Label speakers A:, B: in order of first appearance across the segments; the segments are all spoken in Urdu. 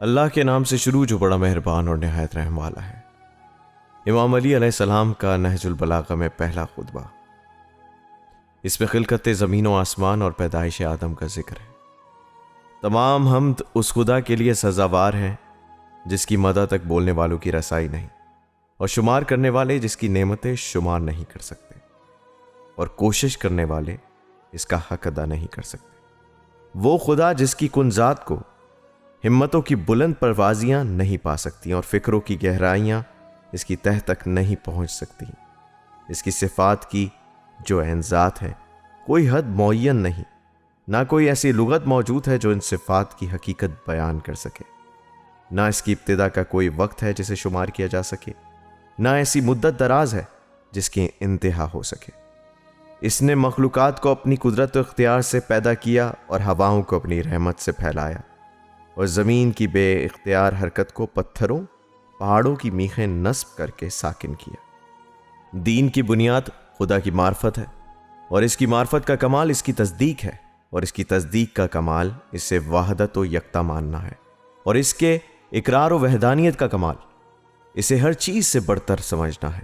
A: اللہ کے نام سے شروع جو بڑا مہربان اور نہایت رحم والا ہے۔ امام علی علیہ السلام کا نہج البلاغہ میں پہلا خطبہ۔ اس میں خلقت زمین و آسمان اور پیدائش آدم کا ذکر ہے۔ تمام حمد اس خدا کے لیے سزاوار ہیں جس کی مدد تک بولنے والوں کی رسائی نہیں، اور شمار کرنے والے جس کی نعمتیں شمار نہیں کر سکتے، اور کوشش کرنے والے اس کا حق ادا نہیں کر سکتے۔ وہ خدا جس کی کن ذات کو ہمتوں کی بلند پروازیاں نہیں پا سکتی، اور فکروں کی گہرائیاں اس کی تہ تک نہیں پہنچ سکتی۔ اس کی صفات کی جو عین ذات ہے کوئی حد معین نہیں، نہ کوئی ایسی لغت موجود ہے جو ان صفات کی حقیقت بیان کر سکے، نہ اس کی ابتدا کا کوئی وقت ہے جسے شمار کیا جا سکے، نہ ایسی مدت دراز ہے جس کی انتہا ہو سکے۔ اس نے مخلوقات کو اپنی قدرت و اختیار سے پیدا کیا اور ہواؤں کو اپنی رحمت سے پھیلایا، اور زمین کی بے اختیار حرکت کو پتھروں پہاڑوں کی میخیں نصب کر کے ساکن کیا۔ دین کی بنیاد خدا کی معرفت ہے، اور اس کی معرفت کا کمال اس کی تصدیق ہے، اور اس کی تصدیق کا کمال اسے وحدت و یکتا ماننا ہے، اور اس کے اقرار و وحدانیت کا کمال اسے ہر چیز سے برتر سمجھنا ہے،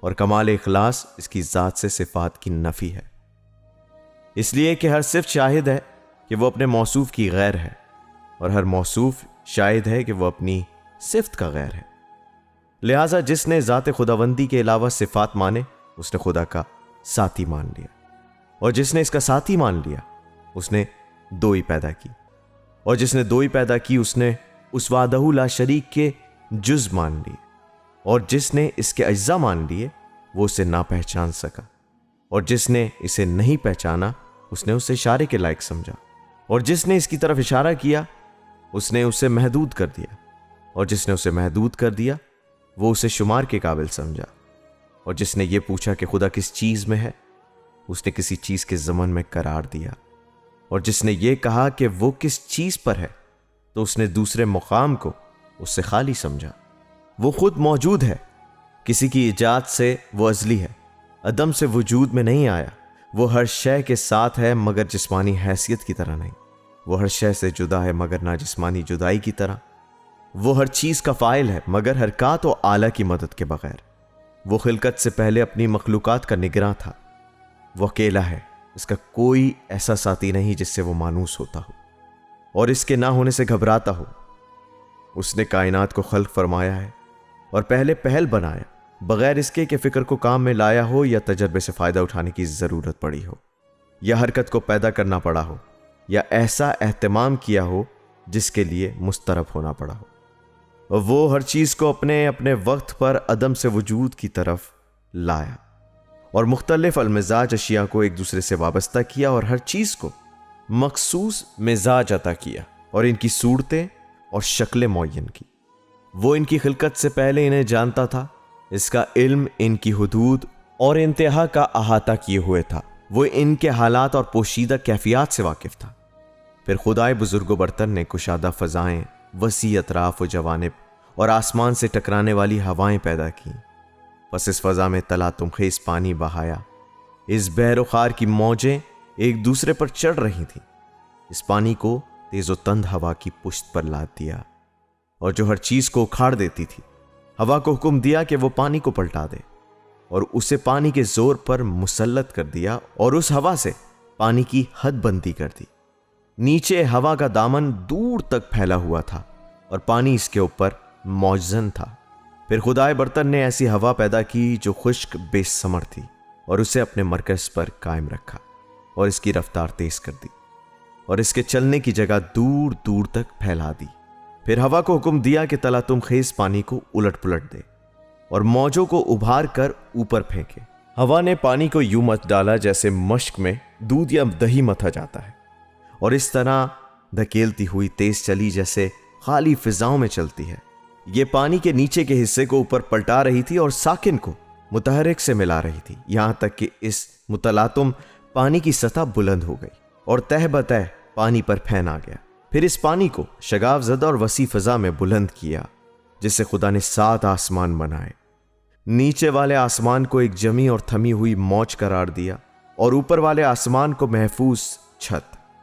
A: اور کمال اخلاص اس کی ذات سے صفات کی نفی ہے، اس لیے کہ ہر صفت شاہد ہے کہ وہ اپنے موصوف کی غیر ہے، اور ہر موصوف شاہد ہے کہ وہ اپنی صفت کا غیر ہے۔ لہٰذا جس نے ذات خداوندی کے علاوہ صفات مانے اس نے خدا کا ساتھی مان لیا، اور جس نے اس کا ساتھی مان لیا اس نے دوئی پیدا کی، اور جس نے دوئی پیدا کی اس نے اس وحدہ لا شریک کے جز مان لیے، اور جس نے اس کے اجزاء مان لیے وہ اسے نہ پہچان سکا، اور جس نے اسے نہیں پہچانا اس نے اسے اشارے کے لائق سمجھا، اور جس نے اس کی طرف اشارہ کیا اس نے اسے محدود کر دیا، اور جس نے اسے محدود کر دیا وہ اسے شمار کے قابل سمجھا، اور جس نے یہ پوچھا کہ خدا کس چیز میں ہے اس نے کسی چیز کے ضمن میں قرار دیا، اور جس نے یہ کہا کہ وہ کس چیز پر ہے تو اس نے دوسرے مقام کو اس سے خالی سمجھا۔ وہ خود موجود ہے، کسی کی ایجاد سے وہ ازلی ہے، عدم سے وجود میں نہیں آیا، وہ ہر شے کے ساتھ ہے مگر جسمانی حیثیت کی طرح نہیں، وہ ہر شے سے جدا ہے مگر نہ جسمانی جدائی کی طرح، وہ ہر چیز کا فاعل ہے مگر حرکات و آلہ کی مدد کے بغیر، وہ خلقت سے پہلے اپنی مخلوقات کا نگراں تھا، وہ اکیلا ہے، اس کا کوئی ایسا ساتھی نہیں جس سے وہ مانوس ہوتا ہو اور اس کے نہ ہونے سے گھبراتا ہو۔ اس نے کائنات کو خلق فرمایا ہے اور پہلے پہل بنایا، بغیر اس کے کہ فکر کو کام میں لایا ہو یا تجربے سے فائدہ اٹھانے کی ضرورت پڑی ہو، یا حرکت کو پیدا کرنا پڑا ہو، یا ایسا اہتمام کیا ہو جس کے لیے مسترب ہونا پڑا ہو۔ وہ ہر چیز کو اپنے اپنے وقت پر عدم سے وجود کی طرف لایا، اور مختلف المزاج اشیاء کو ایک دوسرے سے وابستہ کیا، اور ہر چیز کو مخصوص مزاج عطا کیا، اور ان کی صورتیں اور شکلیں معین کی۔ وہ ان کی خلقت سے پہلے انہیں جانتا تھا، اس کا علم ان کی حدود اور انتہا کا احاطہ کیے ہوئے تھا، وہ ان کے حالات اور پوشیدہ کیفیات سے واقف تھا۔ پھر خدائے بزرگ و برتر نے کشادہ فضائیں، وسیع اطراف و جوانب اور آسمان سے ٹکرانے والی ہوائیں پیدا کیں، پس اس فضا میں تلاطم خیز پانی بہایا، اس بحر و خار کی موجیں ایک دوسرے پر چڑھ رہی تھیں، اس پانی کو تیز و تند ہوا کی پشت پر لاد دیا، اور جو ہر چیز کو اکھاڑ دیتی تھی ہوا کو حکم دیا کہ وہ پانی کو پلٹا دے، اور اسے پانی کے زور پر مسلط کر دیا، اور اس ہوا سے پانی کی حد بندی کر دی۔ نیچے ہوا کا دامن دور تک پھیلا ہوا تھا اور پانی اس کے اوپر موجزن تھا۔ پھر خدائے برتر نے ایسی ہوا پیدا کی جو خشک بے ثمر تھی، اور اسے اپنے مرکز پر قائم رکھا، اور اس کی رفتار تیز کر دی، اور اس کے چلنے کی جگہ دور دور تک پھیلا دی۔ پھر ہوا کو حکم دیا کہ تلاطم خیز پانی کو الٹ پلٹ دے اور موجوں کو ابھار کر اوپر پھینکے۔ ہوا نے پانی کو یوں مت ڈالا جیسے مشک میں دودھ یا دہی متھا جاتا ہے، اور اس طرح دھکیلتی ہوئی تیز چلی جیسے خالی فضاؤں میں چلتی ہے۔ یہ پانی کے نیچے کے حصے کو اوپر پلٹا رہی تھی اور ساکن کو متحرک سے ملا رہی تھی، یہاں تک کہ اس متلاطم پانی کی سطح بلند ہو گئی اور تہ بتہ پانی پر پھین آ گیا۔ پھر اس پانی کو شگاف زدہ اور وسیع فضا میں بلند کیا، جس سے خدا نے 7 آسمان بنائے۔ نیچے والے آسمان کو ایک جمی اور تھمی ہوئی موج قرار دیا، اور اوپر والے آسمان کو محفوظ چھت،